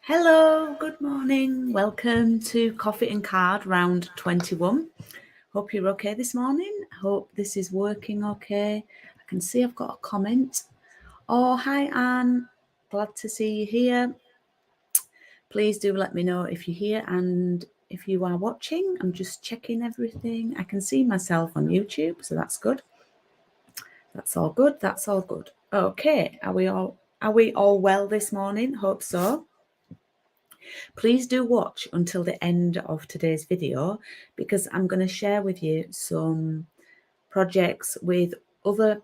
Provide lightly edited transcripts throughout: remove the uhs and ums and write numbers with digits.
Hello, good morning. Welcome to Coffee and Card round 21. Hope you're okay this morning. Hope this is working okay. I can see I've got a comment. Oh, hi Anne. Glad to see you here. Please do let me know if you're here and if you are watching. I'm just checking everything. I can see myself on YouTube, so that's good. That's all good. That's all good. Okay, are we all well this morning? Hope so. Please do watch until the end of today's video because I'm going to share with you some projects with other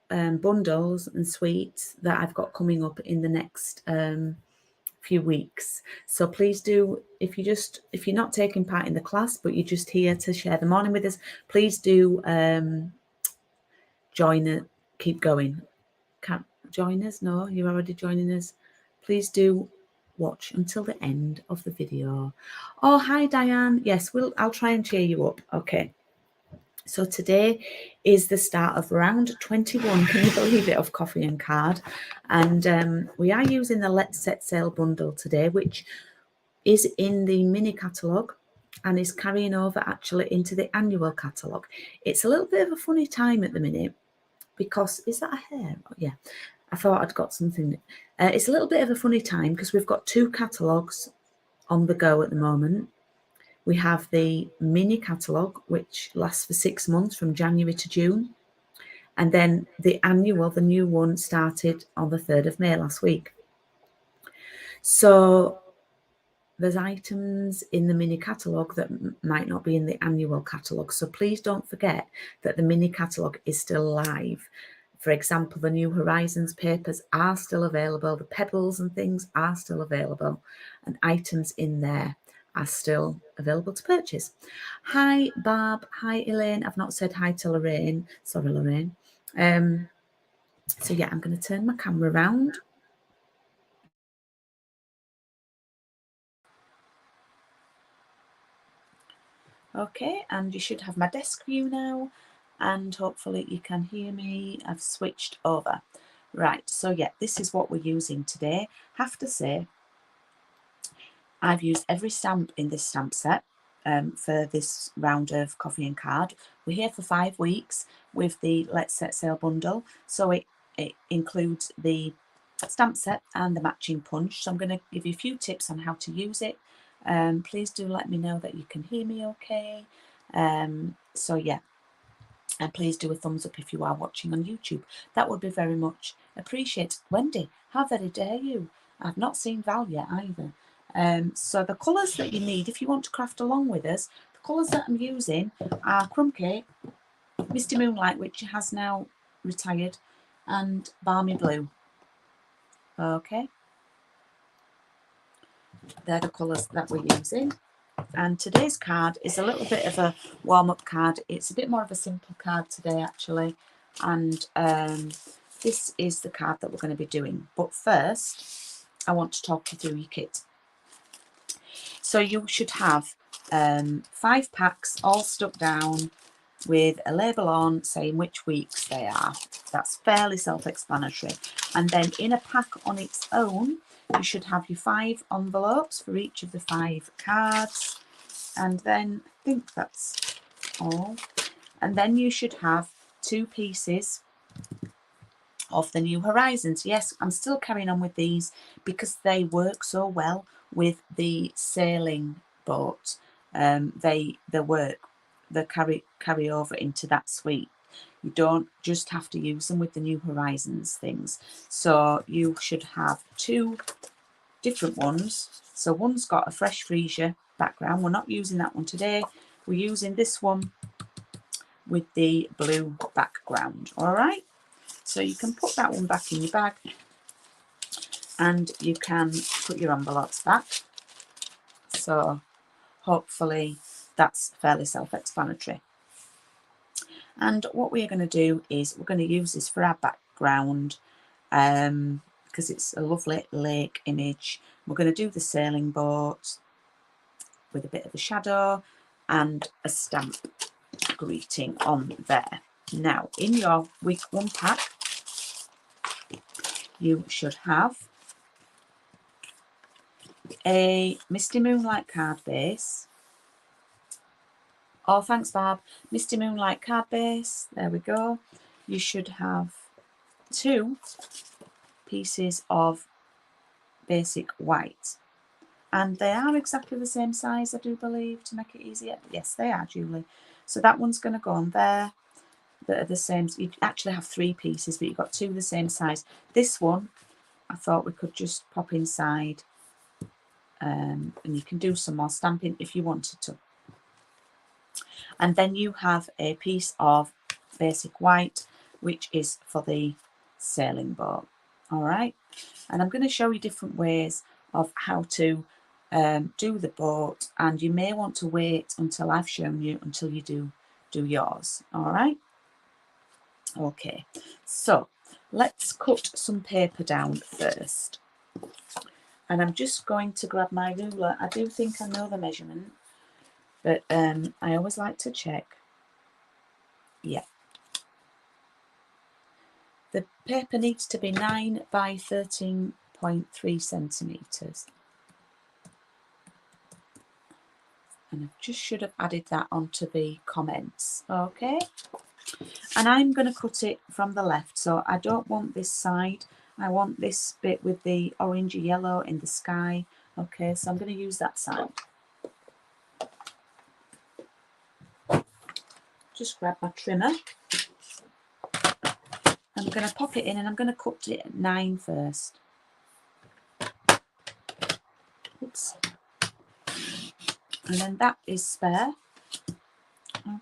bundles and sweets that I've got coming up in the next few weeks. So please do, if you're not taking part in the class but you're just here to share the morning with us, please do join it. Keep going. Can't join us? No, you're already joining us. Please do watch until the end of the video. Oh, hi Diane. Yes, I'll try and cheer you up. Okay. So today is the start of round 21. Can you believe it, of Coffee and Card? And we are using the Let's Set Sail bundle today, which is in the mini catalogue and is carrying over actually into the annual catalogue. It's a little bit of a funny time at the minute because, is that a hair? Oh, yeah. I thought I'd got something. It's a little bit of a funny time because we've got two catalogues on the go at the moment. We have the mini catalogue, which lasts for 6 months from January to June. And then the annual, the new one, started on the 3rd of May last week. So there's items in the mini catalogue that might not be in the annual catalogue. So please don't forget that the mini catalogue is still live. For example, the New Horizons papers are still available. The pebbles and things are still available. And items in there are still available to purchase. Hi, Barb. Hi, Elaine. I've not said hi to Lorraine. Sorry, Lorraine. So, yeah, I'm going to turn my camera around. Okay, and you should have my desk view now. And hopefully you can hear me. I've switched over. Right, so yeah, this is what we're using today. Have to say, I've used every stamp in this stamp set for this round of Coffee and Card. We're here for 5 weeks with the Let's Set Sail bundle. So it includes the stamp set and the matching punch. So I'm going to give you a few tips on how to use it. Please do let me know that you can hear me okay. So yeah. And please do a thumbs up if you are watching on YouTube. That would be very much appreciated. Wendy, how very dare you? I've not seen Val yet either. So the colours that you need, if you want to craft along with us, the colours that I'm using are Crumb Cake, Misty Moonlight, which has now retired, and Balmy Blue. Okay. They're the colours that we're using. And today's card is a little bit of a warm-up card. It's a bit more of a simple card today, actually. And this is the card that we're going to be doing. But first, I want to talk you through your kit. So you should have 5 packs all stuck down with a label on saying which weeks they are. That's fairly self-explanatory. And then in a pack on its own, you should have your 5 envelopes for each of the 5 cards. And then I think that's all. And then you should have 2 pieces of the New Horizons. Yes, I'm still carrying on with these because they work so well with the sailing boat. They work, they carry over into that suite. You don't just have to use them with the New Horizons things. So you should have 2 different ones. So one's got a fresh freesia background. We're not using that one today. We're using this one with the blue background. All right. So you can put that one back in your bag and you can put your envelopes back. So hopefully that's fairly self-explanatory. And what we're going to do is we're going to use this for our background because it's a lovely lake image. We're going to do the sailing boat with a bit of a shadow and a stamp greeting on there. Now, in your week 1 pack, you should have a Misty Moonlight card base. Oh, thanks, Barb. Misty Moonlight card base. There we go. You should have 2 pieces of basic white. And they are exactly the same size, I do believe, to make it easier. Yes, they are, Julie. So that one's going to go on there. That are the same. You actually have 3 pieces, but you've got 2 the same size. This one, I thought we could just pop inside. And you can do some more stamping if you wanted to. And then you have a piece of basic white, which is for the sailing boat. All right. And I'm going to show you different ways of how to do the boat, and you may want to wait until I've shown you until you do yours. All right. Okay. So let's cut some paper down first. And I'm just going to grab my ruler. I do think I know the measurement, but I always like to check. Yeah. The paper needs to be 9 by 13.3 centimetres. And I just should have added that onto the comments. Okay. And I'm going to cut it from the left. So I don't want this side. I want this bit with the orangey yellow in the sky. Okay, so I'm going to use that side. Just grab my trimmer. I'm going to pop it in and I'm going to cut it at 9 first. Oops. And then that is spare.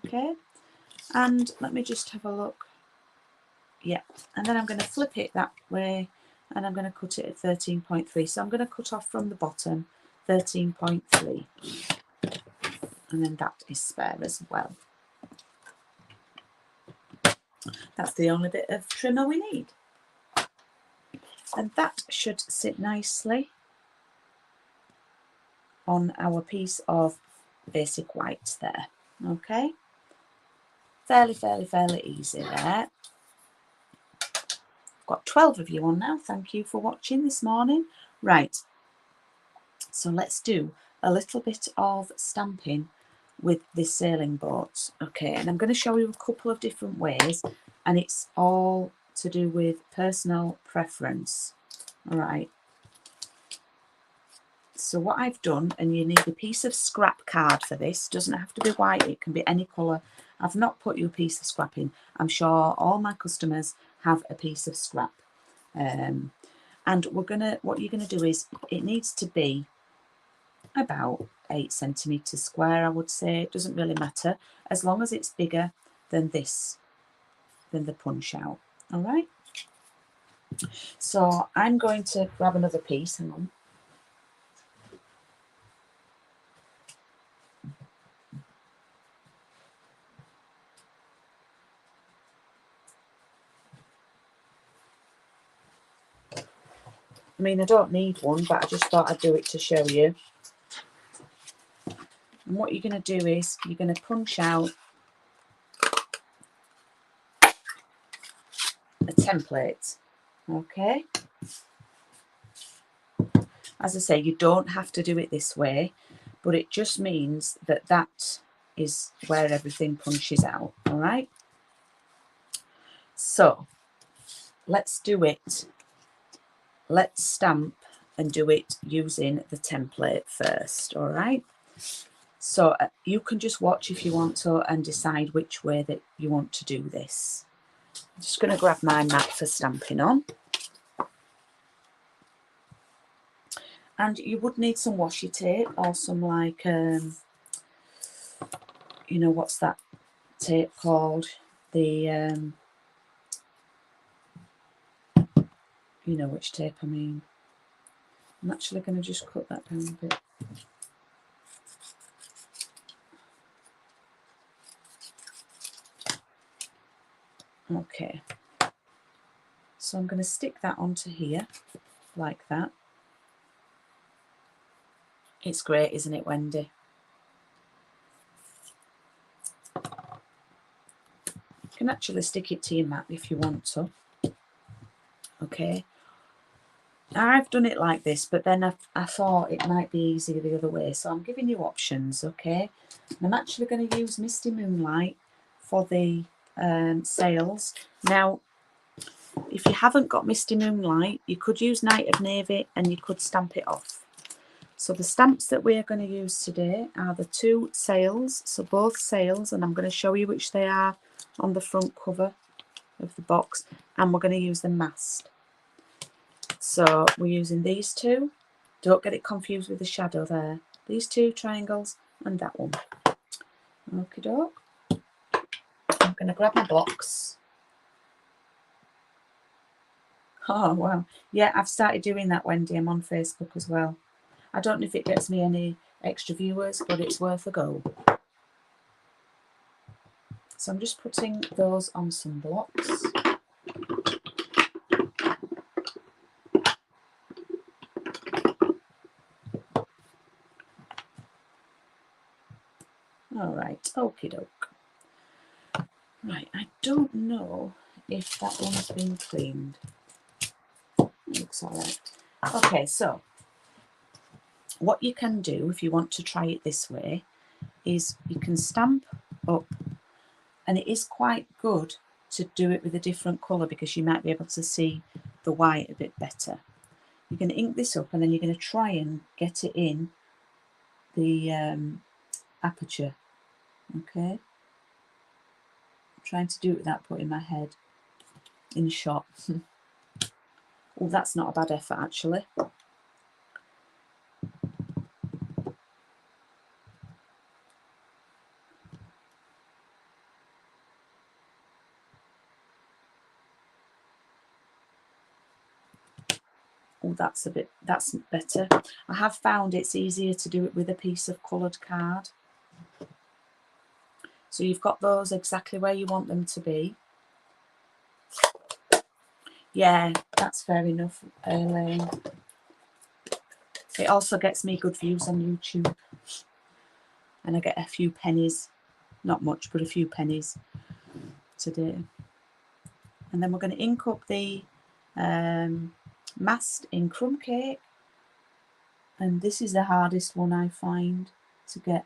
Okay. And let me just have a look. Yeah. And then I'm going to flip it that way and I'm going to cut it at 13.3. So I'm going to cut off from the bottom 13.3. And then that is spare as well. That's the only bit of trimmer we need. And that should sit nicely on our piece of basic white there. Okay. Fairly easy there. Got 12 of you on now. Thank you for watching this morning. Right. So let's do a little bit of stamping with this sailing boat. Okay, and I'm going to show you a couple of different ways, and it's all to do with personal preference. All right. So what I've done, and you need a piece of scrap card for this, doesn't have to be white, it can be any colour. I've not put you a piece of scrap in. I'm sure all my customers have a piece of scrap. And what you're gonna do is, it needs to be about 8 centimetres square, I would say. It doesn't really matter, as long as it's bigger than this, than the punch out. All right. So I'm going to grab another piece. Hang on. I mean, I don't need one, but I just thought I'd do it to show you. And what you're going to do is you're going to punch out a template. Okay. As I say, you don't have to do it this way, but it just means that that is where everything punches out. All right. So let's do it. Let's stamp and do it using the template first. All right. So you can just watch if you want to and decide which way that you want to do this. I'm just going to grab my mat for stamping on. And you would need some washi tape or some like, you know, what's that tape called? The, you know which tape I mean. I'm actually going to just cut that down a bit. Okay. So I'm going to stick that onto here like that. It's great, isn't it, Wendy? You can actually stick it to your mat if you want to. Okay. I've done it like this, but then I thought it might be easier the other way. So I'm giving you options, okay? And I'm actually going to use Misty Moonlight for the sails. Now, if you haven't got Misty Moonlight, you could use Night of Navy and you could stamp it off. So the stamps that we're going to use today are the 2 sails, so both sails, and I'm going to show you which they are on the front cover of the box, and we're going to use the mast. So we're using these 2. Don't get it confused with the shadow there. These 2 triangles and that one. Okie doke. I'm going to grab my box. Oh, wow. Yeah, I've started doing that, Wendy. I'm on Facebook as well. I don't know if it gets me any extra viewers, but it's worth a go. So I'm just putting those on some blocks. All right, okie doke. Right, I don't know if that one's been cleaned. Looks all right. Okay, so what you can do if you want to try it this way is you can stamp up, and it is quite good to do it with a different colour because you might be able to see the white a bit better. You're going to ink this up and then you're going to try and get it in the aperture. Okay, I'm trying to do it without putting my head in shot. Oh, that's not a bad effort actually. Oh, that's better. I have found it's easier to do it with a piece of coloured card. So you've got those exactly where you want them to be. Yeah, that's fair enough, Elaine. It also gets me good views on YouTube. And I get a few pennies. Not much, but a few pennies today. And then we're going to ink up the mast in crumb cake. And this is the hardest one I find to get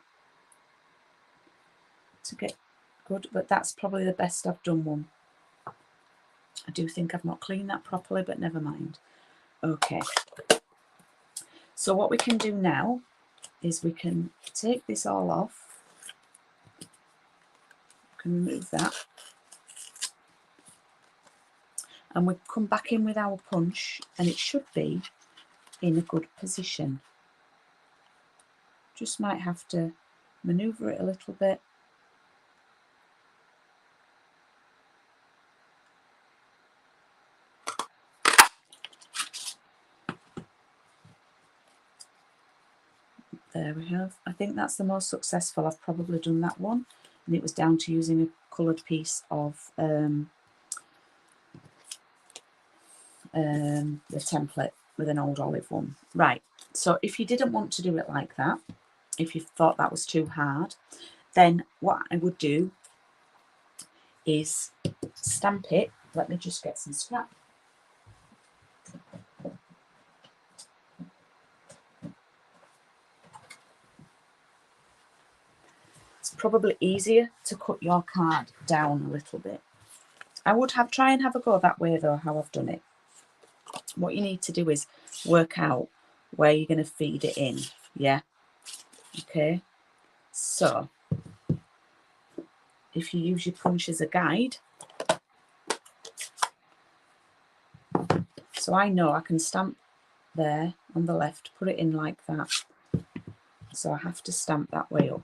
good, but that's probably the best I've done one. I do think I've not cleaned that properly, but never mind. Okay. So what we can do now is we can take this all off. We can remove that. And we come back in with our punch and it should be in a good position. Just might have to manoeuvre it a little bit. There we have. I think that's the most successful. I've probably done that one, and it was down to using a coloured piece of the template with an old olive one. Right, so if you didn't want to do it like that, if you thought that was too hard, then what I would do is stamp it. Let me just get some scrap. It's probably easier to cut your card down a little bit. I would try and have a go that way though, how I've done it. What you need to do is work out where you're going to feed it in. Yeah. Okay. So if you use your punch as a guide, so I know I can stamp there on the left, put it in like that. So I have to stamp that way up.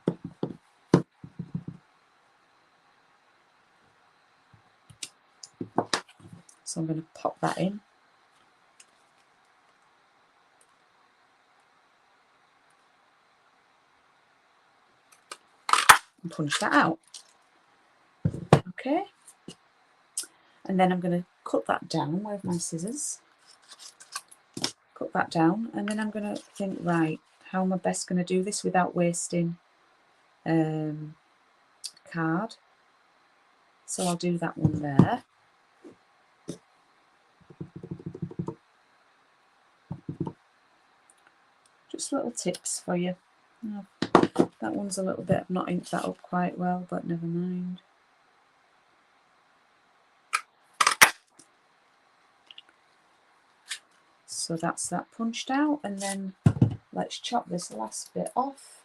So I'm going to pop that in. And punch that out. Okay. And then I'm going to cut that down. Where's my scissors? Cut that down. And then I'm going to think, right, how am I best going to do this without wasting card? So I'll do that one there. Just little tips for you. Oh, that one's a little bit, I've not inked that up quite well, but never mind. So that's that punched out, and then let's chop this last bit off.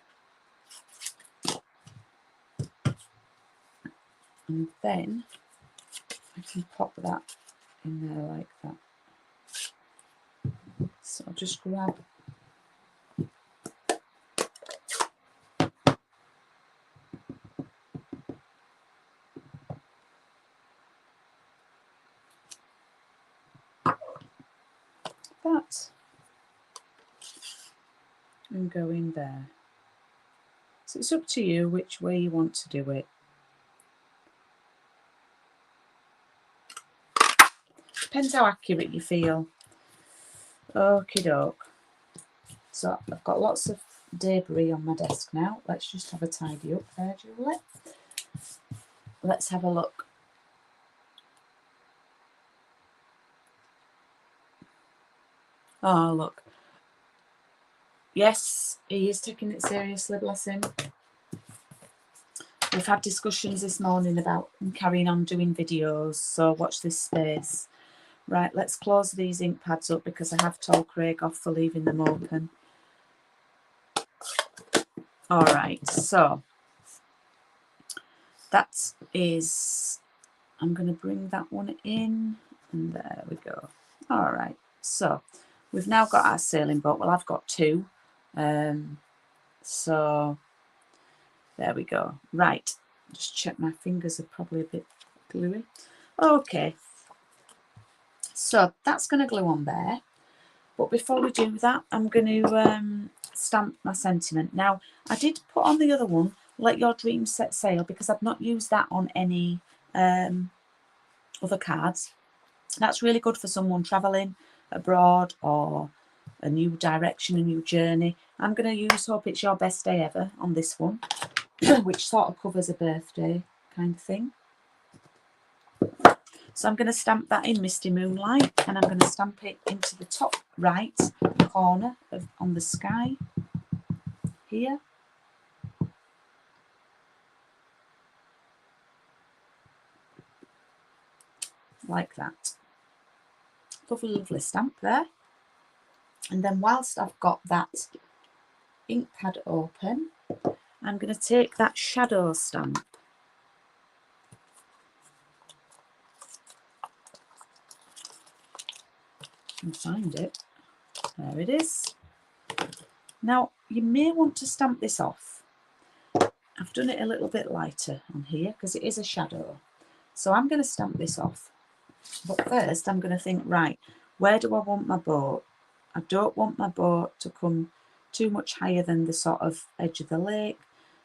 And then I can pop that in there like that. So I'll just grab that and go in there. So it's up to you which way you want to do it. Depends how accurate you feel. Okie doke. So I've got lots of debris on my desk now. Let's just have a tidy up there, Julie. Let's have a look. Oh, look. Yes, he is taking it seriously, bless him. We've had discussions this morning about carrying on doing videos, so watch this space. Right, let's close these ink pads up because I have told Craig off for leaving them open. All right, so that is, I'm going to bring that one in, and there we go. All right, so we've now got our sailing boat. Well, I've got two. So there we go. Right, just check my fingers are probably a bit gluey. Okay, so that's going to glue on there. But before we do that, I'm going to stamp my sentiment. Now, I did put on the other one, Let Your Dreams Set Sail, because I've not used that on any other cards. That's really good for someone travelling abroad or a new direction, a new journey. I'm going to use Hope It's Your Best Day Ever on this one, which sort of covers a birthday kind of thing. So I'm going to stamp that in Misty Moonlight, and I'm going to stamp it into the top right corner on the sky here. Like that. Lovely, lovely stamp there. And then whilst I've got that ink pad open, I'm going to take that shadow stamp. And find it. There it is. Now, you may want to stamp this off. I've done it a little bit lighter on here because it is a shadow. So I'm going to stamp this off. But first, I'm going to think, right, where do I want my boat? I don't want my boat to come too much higher than the sort of edge of the lake.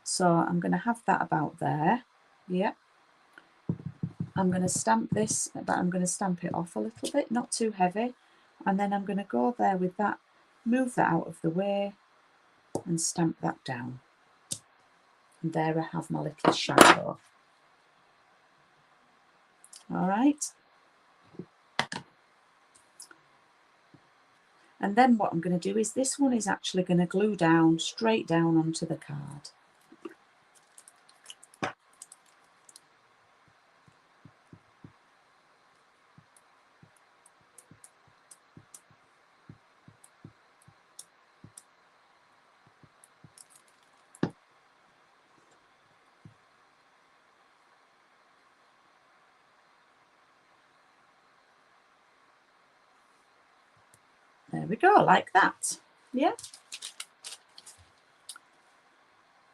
So I'm going to have that about there. Yeah. I'm going to stamp this, but I'm going to stamp it off a little bit, not too heavy. And then I'm going to go there with that, move that out of the way and stamp that down. And there I have my little shadow. All right. And then what I'm going to do is this one is actually going to glue down straight down onto the card. There we go, like that. Yeah.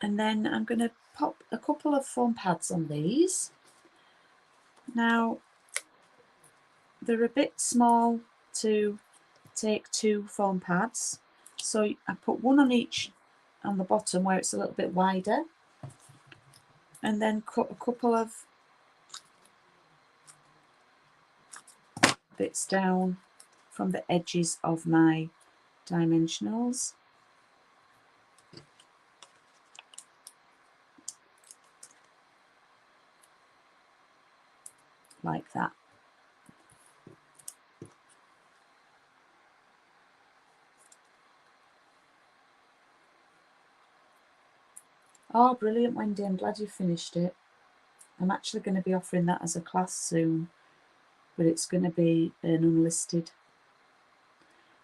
And then I'm going to pop a couple of foam pads on these. Now, they're a bit small to take two foam pads. So I put one on each on the bottom where it's a little bit wider. And then cut a couple of bits down from the edges of my dimensionals. Like that. Oh, brilliant, Wendy. I'm glad you finished it. I'm actually going to be offering that as a class soon, but it's going to be an unlisted.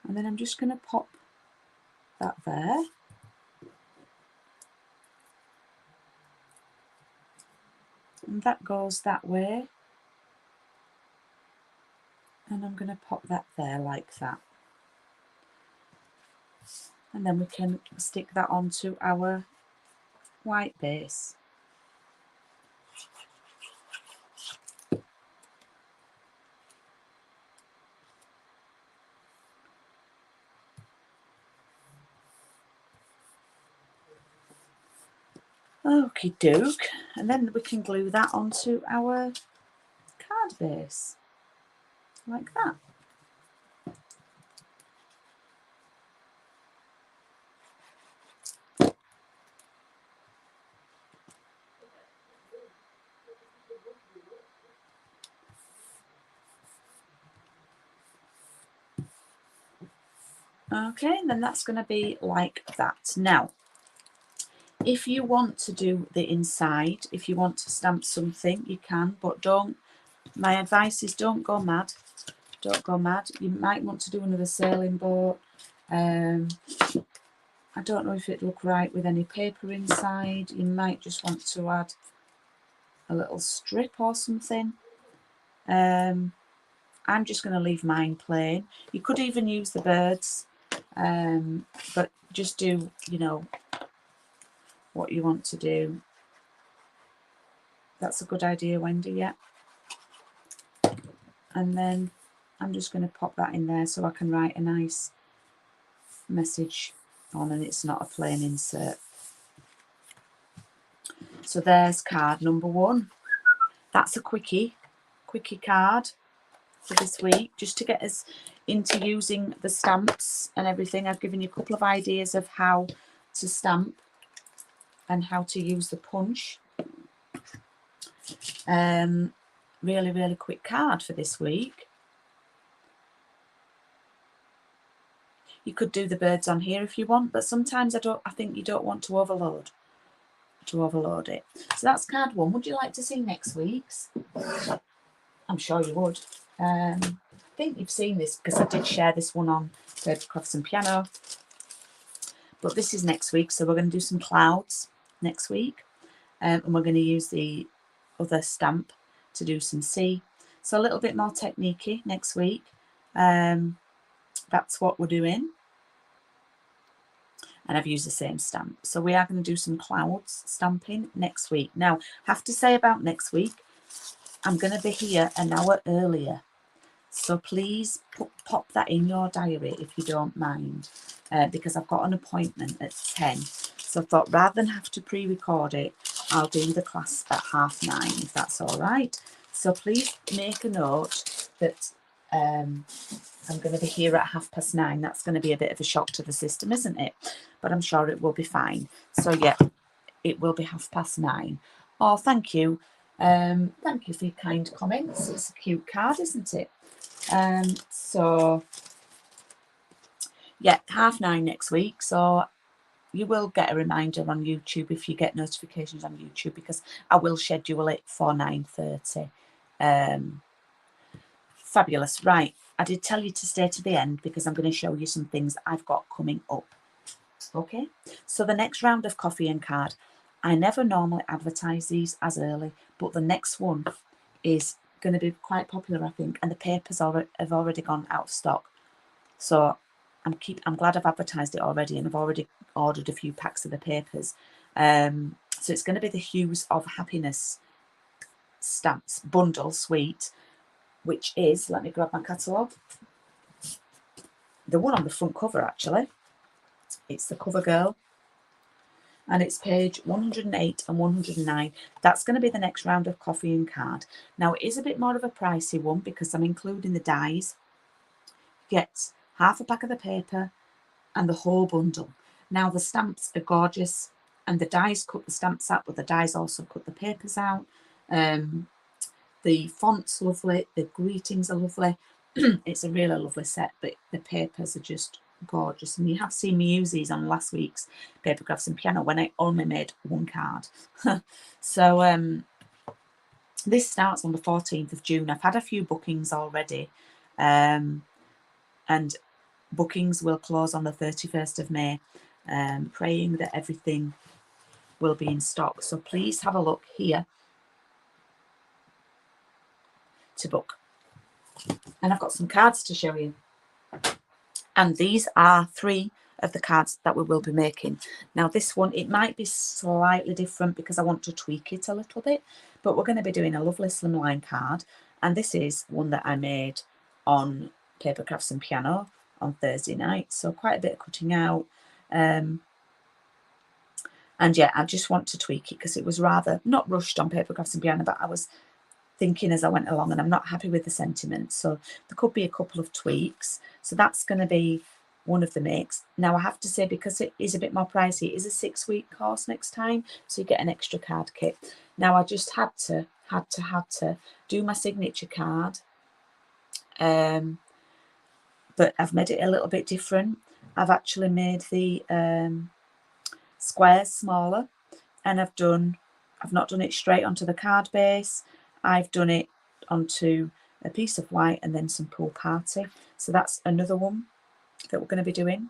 And then I'm just going to pop that there. And that goes that way. And I'm going to pop that there like that. And then we can stick that onto our white base. Okie doke. And then we can glue that onto our card base like that. Okay, and then that's going to be like that. Now, if you want to do the inside, if you want to stamp something, you can, but don't. My advice is don't go mad. Don't go mad. You might want to do another sailing boat. I don't know if it'd look right with any paper inside. You might just want to add a little strip or something. I'm just going to leave mine plain. You could even use the birds, but just do, you know, what you want to do. That's a good idea, Wendy, yeah. And then I'm just going to pop that in there so I can write a nice message on and it's not a plain insert. So there's card number 1. That's a quickie card for this week, just to get us into using the stamps and everything. I've given you a couple of ideas of how to stamp and how to use the punch. Really, really quick card for this week. You could do the birds on here if you want, but sometimes I think you don't want to overload it. So that's card 1. Would you like to see next week's? I'm sure you would. I think you've seen this because I did share this one on Paper Crafts and Piano. But this is next week, so we're going to do some clouds next week. And we're going to use the other stamp to do some sea. So a little bit more technique-y next week. That's what we're doing. And I've used the same stamp. So we are going to do some clouds stamping next week. Now, I have to say about next week, I'm going to be here an hour earlier. So please pop that in your diary if you don't mind, because I've got an appointment at 10. So I thought rather than have to pre-record it, I'll do the class at 9:30 if that's all right. So please make a note that I'm going to be here at 9:30. That's going to be a bit of a shock to the system, isn't it? But I'm sure it will be fine. So yeah, it will be 9:30. Oh, thank you. Thank you for your kind comments. It's a cute card, isn't it? So yeah, 9:30 next week. So you will get a reminder on YouTube if you get notifications on YouTube, because I will schedule it for 9:30. Fabulous. Right, I did tell you to stay to the end because I'm going to show you some things I've got coming up. Okay, so the next round of coffee and card, I never normally advertise these as early, but the next one is going to be quite popular, I think, and the papers have already gone out of stock. So I'm glad I've advertised it already, and I've already ordered a few packs of the papers. So it's going to be the Hues of Happiness stamps bundle suite, which is, let me grab my catalogue, the one on the front cover actually. It's the cover girl, and it's page 108 and 109. That's going to be the next round of coffee and card. Now it is a bit more of a pricey one because I'm including the dies. Get half a pack of the paper and the whole bundle. Now the stamps are gorgeous, and the dies cut the stamps out, but the dies also cut the papers out. The font's lovely, the greetings are lovely. It's a really lovely set, but the papers are just gorgeous. And you have seen me use these on last week's Paper Crafts and Piano when I only made one card. So this starts on the 14th of June. I've had a few bookings already, and bookings will close on the 31st of May. Praying that everything will be in stock. So please have a look here to book. And I've got some cards to show you. And these are 3 of the cards that we will be making. Now this one, it might be slightly different because I want to tweak it a little bit, but we're going to be doing a lovely slimline card. And this is one that I made on Paper Crafts and Piano on Thursday night. So quite a bit of cutting out. And yeah, I just want to tweak it because it was rather not rushed on Paper Crafts and Piano, but I was thinking as I went along, and I'm not happy with the sentiment, so there could be a couple of tweaks. So that's going to be one of the makes. Now I have to say, because it is a bit more pricey, it is a 6-week course next time, so you get an extra card kit. Now I just had to do my signature card, but I've made it a little bit different. I've actually made the squares smaller, and I've not done it straight onto the card base. I've done it onto a piece of white and then some pool party. So that's another one that we're going to be doing.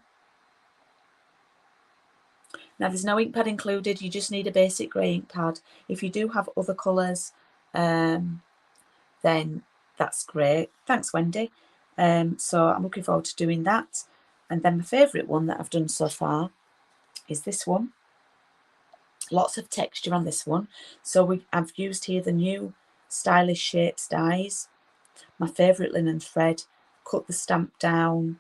Now there's no ink pad included. You just need a basic grey ink pad. If you do have other colours, then that's great. Thanks, Wendy. So I'm looking forward to doing that. And then my favourite one that I've done so far is this one. Lots of texture on this one. So I've used here the new Stylish Shapes dies, my favourite linen thread, cut the stamp down,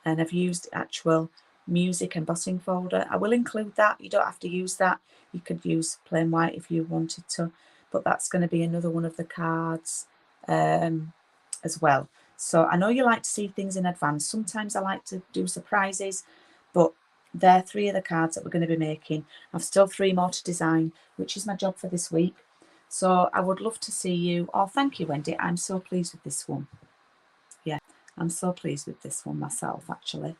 and I've used actual music embossing folder. I will include that. You don't have to use that. You could use plain white if you wanted to, but that's going to be another one of the cards as well. So I know you like to see things in advance. Sometimes I like to do surprises, but they're 3 of the cards that we're going to be making. I've still 3 more to design, which is my job for this week. So I would love to see you. Oh, thank you, Wendy. I'm so pleased with this one. Yeah, I'm so pleased with this one myself, actually.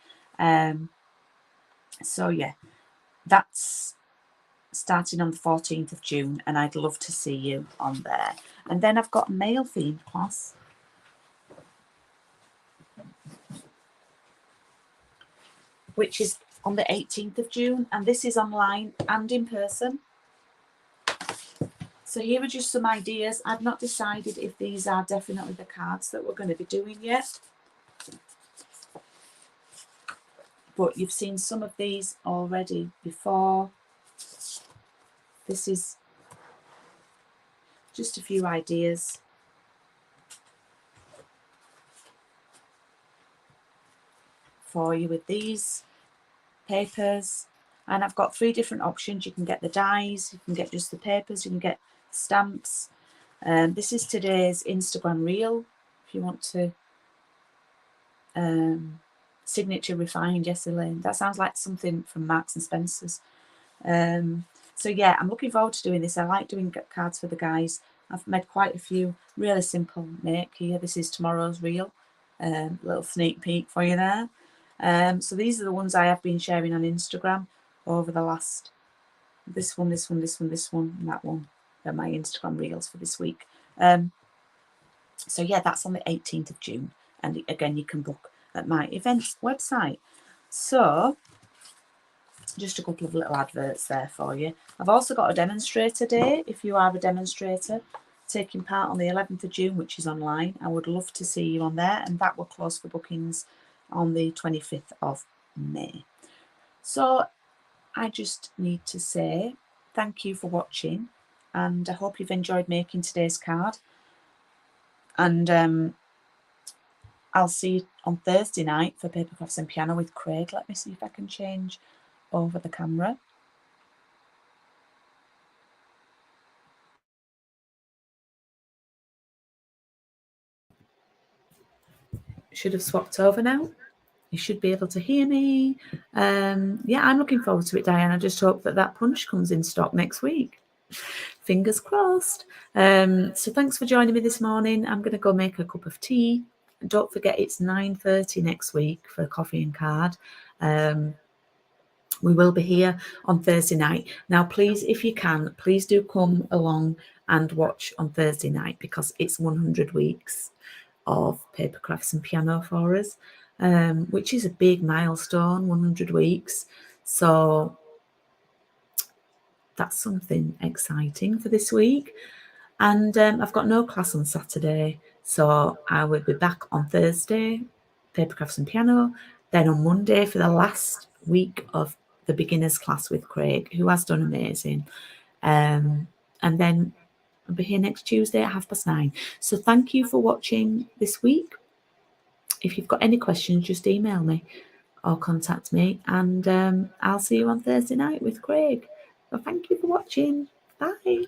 So yeah, that's starting on the 14th of June, and I'd love to see you on there. And then I've got a male themed class, which is on the 18th of June, and this is online and in person. So here are just some ideas. I've not decided if these are definitely the cards that we're going to be doing yet, but you've seen some of these already before. This is just a few ideas for you with these papers. And I've got 3 different options. You can get the dies, you can get just the papers, you can get stamps. This is today's Instagram reel if you want to. Signature refined, yes, Elaine. That sounds like something from Marks and Spencer's. So yeah, I'm looking forward to doing this. I like doing cards for the guys. I've made quite a few. Really simple make here. This is tomorrow's reel. Little sneak peek for you there. So these are the ones I have been sharing on Instagram over the last, this one, and that one are my Instagram reels for this week. So yeah, that's on the 18th of June, and again you can book at my events website. So just a couple of little adverts there for you. I've also got a demonstrator day. If you are a demonstrator taking part on the 11th of June, which is online, I would love to see you on there, and that will close for bookings on the 25th of May. So I just need to say thank you for watching, and I hope you've enjoyed making today's card. And I'll see you on Thursday night for Paper Crafts and Piano with Craig. Let me see if I can change over the camera. Should have swapped over now. You should be able to hear me. Yeah, I'm looking forward to it, Diane. I just hope that that punch comes in stock next week. Fingers crossed. So thanks for joining me this morning. I'm going to go make a cup of tea don't forget it's 9:30 next week for Coffee and Card. We will be here on Thursday night. Now, please, if you can, please do come along and watch on Thursday night, because it's 100 weeks of paper crafts and piano for us, which is a big milestone, 100 weeks. So that's something exciting for this week. And I've got no class on Saturday, so I will be back on Thursday, paper crafts and piano, then on Monday for the last week of the beginners class with Craig, who has done amazing. And then I'll be here next Tuesday at 9:30. So thank you for watching this week. If you've got any questions, just email me or contact me, and I'll see you on Thursday night with Craig. Well, thank you for watching. Bye.